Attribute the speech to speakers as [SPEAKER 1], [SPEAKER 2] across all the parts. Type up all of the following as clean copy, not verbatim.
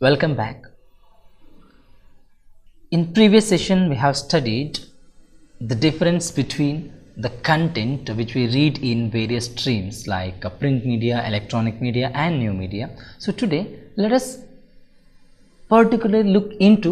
[SPEAKER 1] Welcome back. In previous session we have studied the difference between the content which we read in various streams like print media, electronic media and new media. So today let us particularly look into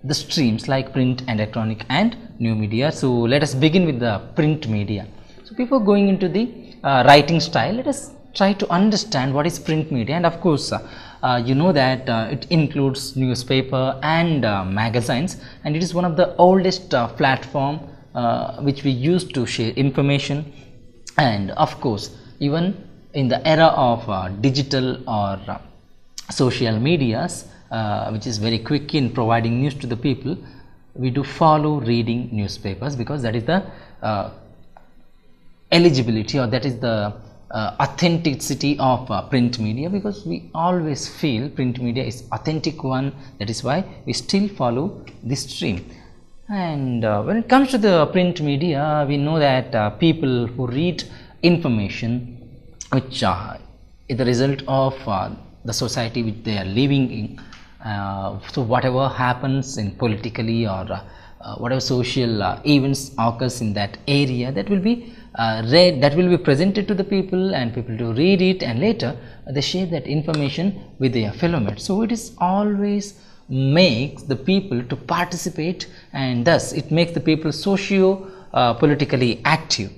[SPEAKER 1] the streams like print, electronic and new media. So let us begin with the print media. So before going into the writing style, let us try to understand what is print media. And of course you know that it includes newspaper and magazines, and it is one of the oldest platform which we use to share information. And of course even in the era of digital or social medias, which is very quick in providing news to the people, we do follow reading newspapers because that is the eligibility, or that is the authenticity of print media, because we always feel print media is authentic one. That is why we still follow this stream. And when it comes to the print media, we know that people who read information which is the result of the society which they are living in, so whatever happens in politically or whatever social events occurs in that area, that will be read, that will be presented to the people, and people to read it, and later they share that information with their fellow mates. So it is always makes the people to participate, and thus it makes the people socio politically active.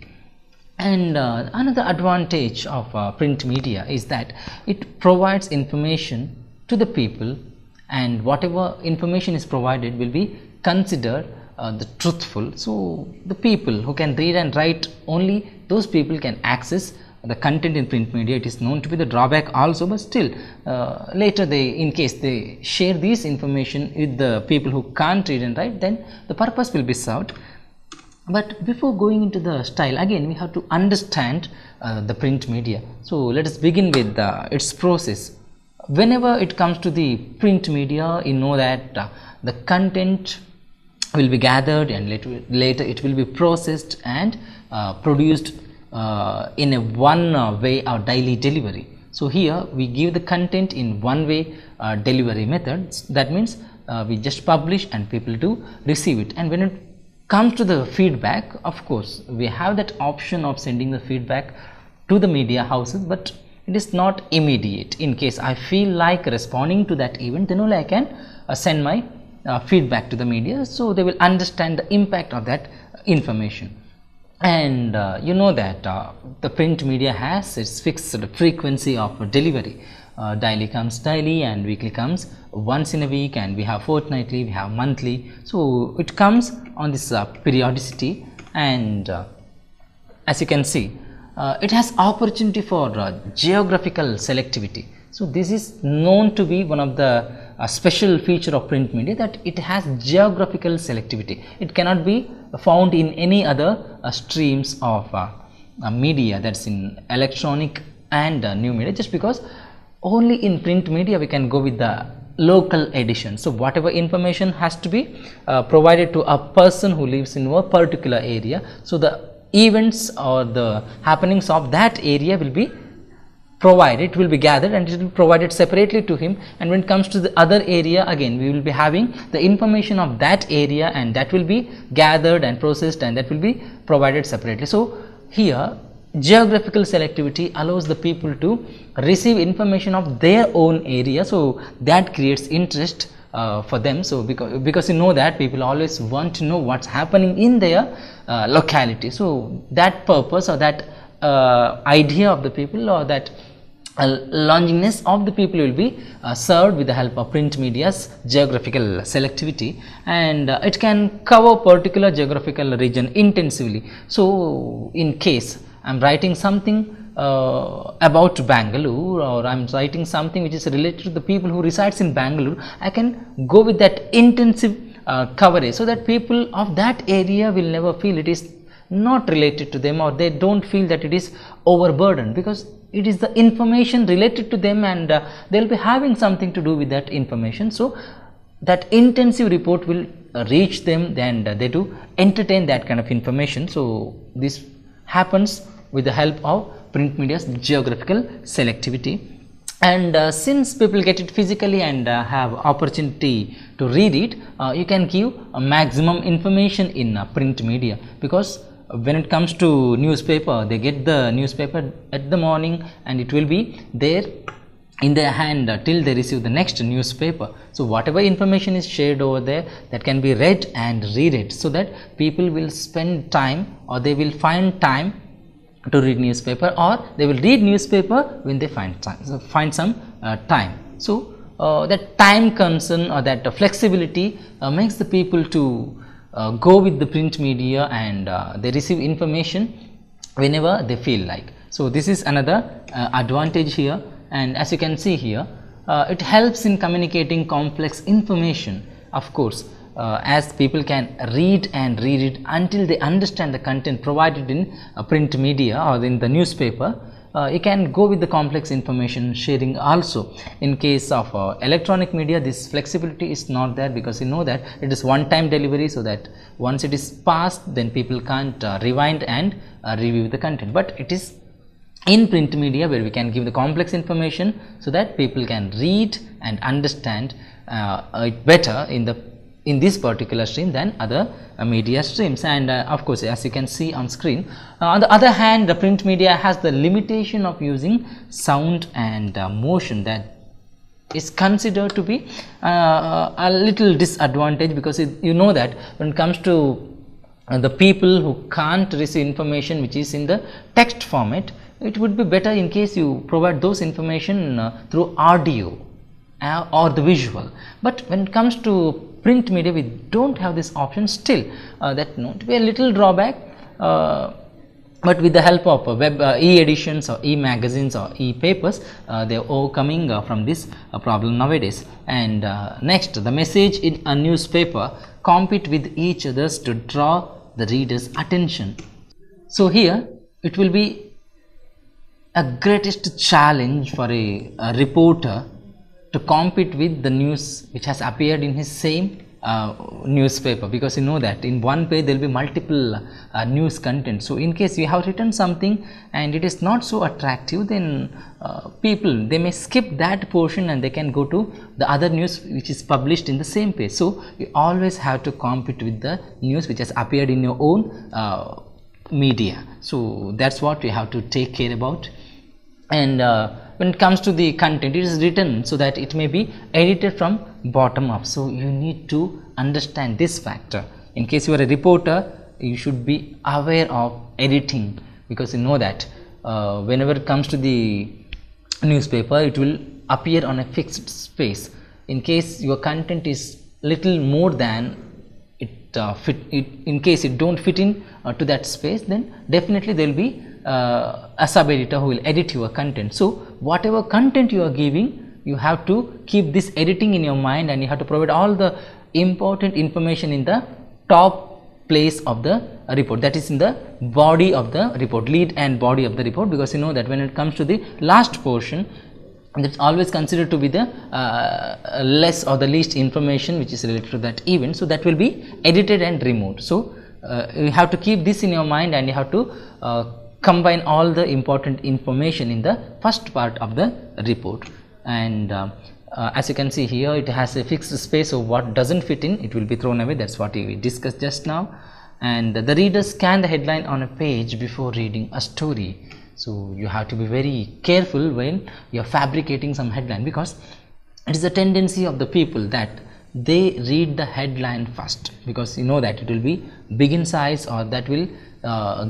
[SPEAKER 1] And another advantage of print media is that it provides information to the people, and whatever information is provided will be considered the truthful. So the people who can read and write, only those people can access the content in print media. It is known to be the drawback also, but still later they, in case they share this information with the people who can't read and write, then the purpose will be served. But before going into the style, again we have to understand the print media. So let us begin with its process. Whenever it comes to the print media, you know that the content will be gathered, and later it will be processed and produced in a one way or daily delivery. So here we give the content in one way delivery methods. That means we just publish and people do receive it. And when it comes to the feedback, of course we have that option of sending the feedback to the media houses, but it is not immediate. In case I feel like responding to that event, then only I can send my feedback to the media, so they will understand the impact of that information. And you know that the print media has its fixed frequency of delivery. Daily comes daily, and weekly comes once in a week, and we have fortnightly, we have monthly. So it comes on this periodicity, and as you can see, it has opportunity for geographical selectivity. So this is known to be one of the special feature of print media, that it has geographical selectivity. It cannot be found in any other streams of media, that's in electronic and new media, just because only in print media we can go with the local edition. So whatever information has to be provided to a person who lives in a particular area, so the events or the happenings of that area will be provided, it will be gathered and it will be provided separately to him. And when it comes to the other area, again we will be having the information of that area, and that will be gathered and processed, and that will be provided separately. So here geographical selectivity allows the people to receive information of their own area, so that creates interest for them. So because you know that people always want to know what's happening in their locality, so that purpose or that idea of the people, or that longingness of the people, will be served with the help of print media's geographical selectivity, and it can cover particular geographical region intensively. So in case I am writing something about Bangalore, or I am writing something which is related to the people who resides in Bangalore, I can go with that intensive coverage, so that people of that area will never feel it is not related to them, or they don't feel that it is overburdened, because it is the information related to them, and they will be having something to do with that information. So that intensive report will reach them, and they do entertain that kind of information. So this happens with the help of print media's geographical selectivity. And since people get it physically and have opportunity to read it, you can give a maximum information in print media, because when it comes to newspaper, they get the newspaper at the morning and it will be there in their hand till they receive the next newspaper. So whatever information is shared over there, that can be read and reread, so that people will spend time, or they will find time to read newspaper, or they will read newspaper when they find time, so find some time. So that time concern, or that flexibility makes the people to go with the print media, and they receive information whenever they feel like. So this is another advantage here. And as you can see here, it helps in communicating complex information. Of course, as people can read and read it until they understand the content provided in print media or in the newspaper, you can go with the complex information sharing also. In case of electronic media, this flexibility is not there, because you know that it is one time delivery, so that once it is passed, then people can't rewind and review the content. But it is in print media where we can give the complex information, so that people can read and understand it better in this particular stream than other media streams. And of course, as you can see on screen, on the other hand, the print media has the limitation of using sound and motion, that is considered to be a little disadvantage, because you know that when it comes to the people who can't receive information which is in the text format, it would be better in case you provide those information through audio or the visual. But when it comes to print media, we don't have this option still. That might be a little drawback, but with the help of web e-editions or e-magazines or e-papers, they are overcoming from this problem nowadays. And next, the message in a newspaper compete with each others to draw the reader's attention. So here it will be a greatest challenge for a reporter to compete with the news which has appeared in his same newspaper, because you know that in one page there will be multiple news content. So in case you have written something and it is not so attractive, then people, they may skip that portion and they can go to the other news which is published in the same page. So you always have to compete with the news which has appeared in your own media. So that's what you have to take care about. And when it comes to the content, it is written so that it may be edited from bottom up. So you need to understand this factor. In case you are a reporter, you should be aware of editing, because you know that whenever it comes to the newspaper, it will appear on a fixed space. In case your content is little more than in case it don't fit in to that space, then definitely there will be a sub editor who will edit your content. So whatever content you are giving, you have to keep this editing in your mind, and you have to provide all the important information in the top place of the report, that is in the body of the report, lead and body of the report, because you know that when it comes to the last portion, that's always considered to be the less or the least information which is related to that event. So that will be edited and removed. So you have to keep this in your mind, and you have to combine all the important information in the first part of the report. And as you can see here, it has a fixed space, so what doesn't fit in, it will be thrown away. That's what we discussed just now. And the readers scan the headline on a page before reading a story. So you have to be very careful when you are fabricating some headline, because it is a tendency of the people that they read the headline first, because you know that it will be big in size, or that will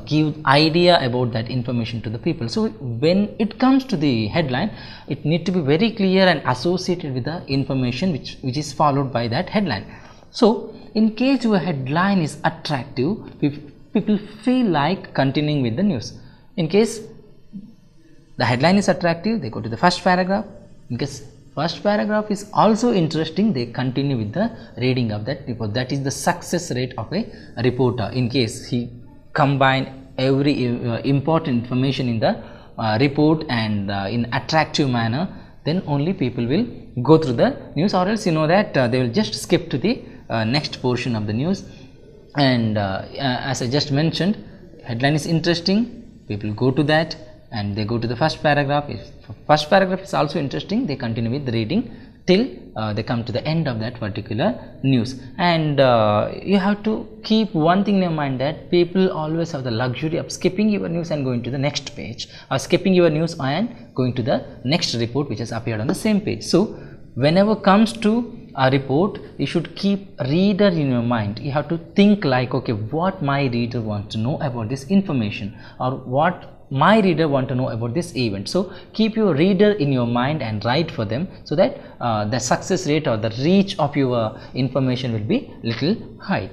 [SPEAKER 1] give idea about that information to the people. So when it comes to the headline, it need to be very clear and associated with the information which is followed by that headline. So in case your headline is attractive, people feel like continuing with the news. In case the headline is attractive, they go to the first paragraph. In case first paragraph is also interesting, they continue with the reading of that report. That is the success rate of a reporter. In case he combine every important information in the report and in attractive manner, then only people will go through the news, or else you know that they will just skip to the next portion of the news. And as I just mentioned, headline is interesting, people go to that, and they go to the first paragraph. If first paragraph is also interesting, they continue with reading till they come to the end of that particular news. And you have to keep one thing in your mind, that people always have the luxury of skipping your news and going to the next page, or skipping your news and going to the next report which has appeared on the same page. So whenever comes to a report, you should keep reader in your mind. You have to think like, okay, what my reader wants to know about this information, or what my reader want to know about this event. So keep your reader in your mind and write for them, so that the success rate or the reach of your information will be little high.